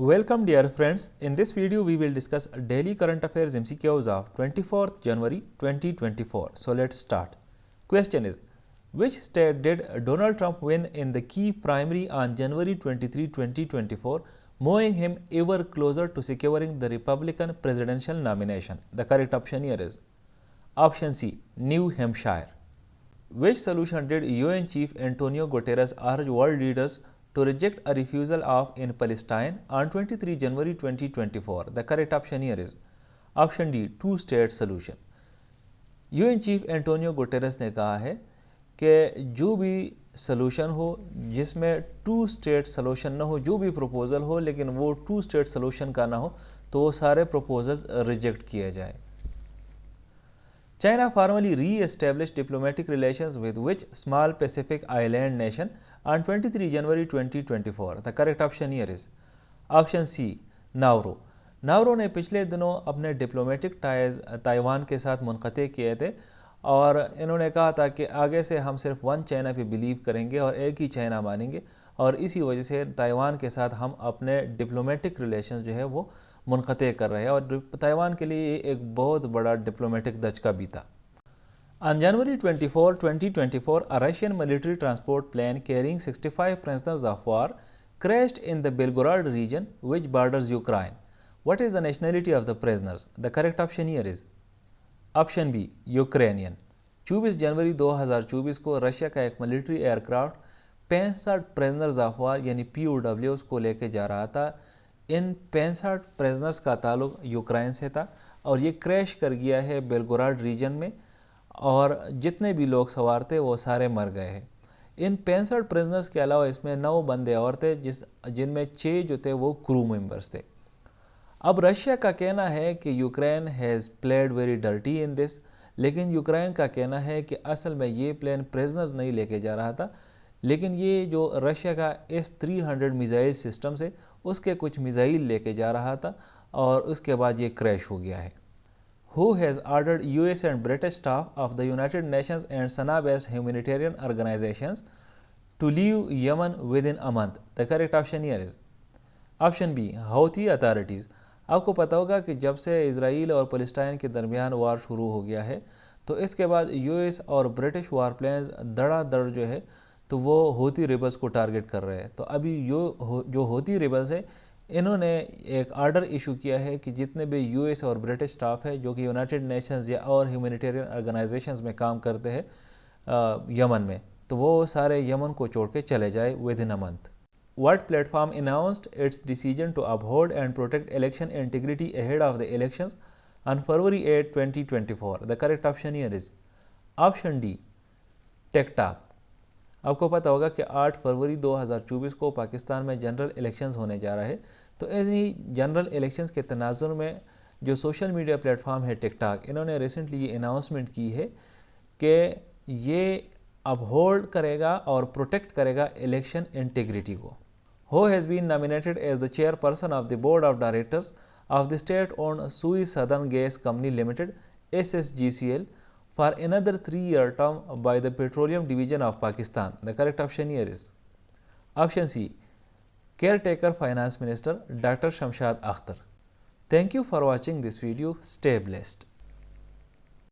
Welcome dear friends, in this video we will discuss daily current affairs MCQs of 24th January 2024. So let's start. Question is, which state did Donald Trump win in the key primary on January 23, 2024, moving him ever closer to securing the Republican presidential nomination? The correct option here is option C, New Hampshire. Which solution did UN Chief Antonio Guterres urge world leaders to reject a refusal of in Palestine on 23 January 2024? The correct option here is option D, two-state solution. UN chief Antonio Guterres ने कहा है कि जो भी solution हो जिसमें to state solution ना हो, जो भी प्रपोज़ल हो लेकिन वो टू स्टेट सलूशन का ना हो, तो वो सारे प्रपोजल रिजेक्ट किए जाए. China formally re-established diplomatic relations with which small Pacific island nation on 23 January 2024? The correct option here is option C, नाउरो. नाउरो ने पिछले दिनों अपने डिप्लोमेटिक टाइज ताइवान के साथ मुनक़ते किए थे और इन्होंने कहा था कि आगे से हम सिर्फ वन चाइना पे बिलीव करेंगे और एक ही चाइना मानेंगे, और इसी वजह से ताइवान के साथ हम अपने डिप्लोमेटिक रिलेशन जो है वो मुनक़ते कर रहे हैं, और ताइवान के लिए एक बहुत बड़ा डिप्लोमेटिक धचका भी था. On January 24, 2024, a Russian military transport plane carrying 65 prisoners of war crashed in the Belgorod region which borders Ukraine. What is the nationality of the prisoners? The correct option here is option B, Ukrainian. 24 जनवरी 2024 को Russia का एक military aircraft 65 prisoners of war यानी POWs को लेके जा रहा था. इन 65 prisoners का ताल्लुक यूक्रेन से था और ये क्रैश कर गया है बेलगोराड रीजन में, और जितने भी लोग सवार थे वो सारे मर गए हैं. इन 65 प्रिजनर्स के अलावा इसमें 9 बंदे और थे जिनमें 6 जो थे वो क्रू मेंबर्स थे. अब रशिया का कहना है कि Ukraine has played very dirty in this, लेकिन यूक्रेन का कहना है कि असल में ये प्लेन प्रिजनर्स नहीं लेके जा रहा था, लेकिन ये जो रशिया का S-300 मिसाइल सिस्टम से उसके कुछ मिसाइल लेके जा रहा था और उसके बाद ये क्रैश हो गया है. Who has ordered US and British staff of the United Nations and Sanaa-based humanitarian organizations to leave Yemen within a month? The correct option here is option B, Houthi authorities. आपको पता होगा कि जब से Israel और Palestine के दरमियान वार शुरू हो गया है तो इसके बाद यूएस और ब्रिटिश वार प्लेन्स धड़ाधड़ जो है तो वो हूती रिबल्स को टारगेट कर रहे हैं. तो अभी जो हूती रिबल्स है इन्होंने एक आर्डर इशू किया है कि जितने भी यूएस और ब्रिटिश स्टाफ है जो कि यूनाइटेड नेशंस या और ह्यूमैनिटेरियन ऑर्गेनाइजेशंस में काम करते हैं यमन में, तो वो सारे यमन को छोड़ के चले जाए with in a month. What platform announced its decision to uphold and protect election integrity ahead of the elections on February 8, 2024? The correct option here is option D, TikTok. आपको पता होगा कि 8 फरवरी 2024 को पाकिस्तान में जनरल इलेक्शंस होने जा रहे हैं. तो इन्हीं जनरल इलेक्शंस के तनाजुर में जो सोशल मीडिया प्लेटफॉर्म है टिकटॉक, इन्होंने रिसेंटली ये अनाउंसमेंट की है कि ये अपहोल्ड करेगा और प्रोटेक्ट करेगा इलेक्शन इंटीग्रिटी को. Who has been nominated as the chairperson of the board of directors of the state-owned Sui Southern Gas Company Limited (SSGCL) for another 3-year term by the Petroleum Division of Pakistan? The correct option here is option C, Caretaker Finance Minister Dr. Shamshad Akhtar. Thank you for watching this video. Stay blessed.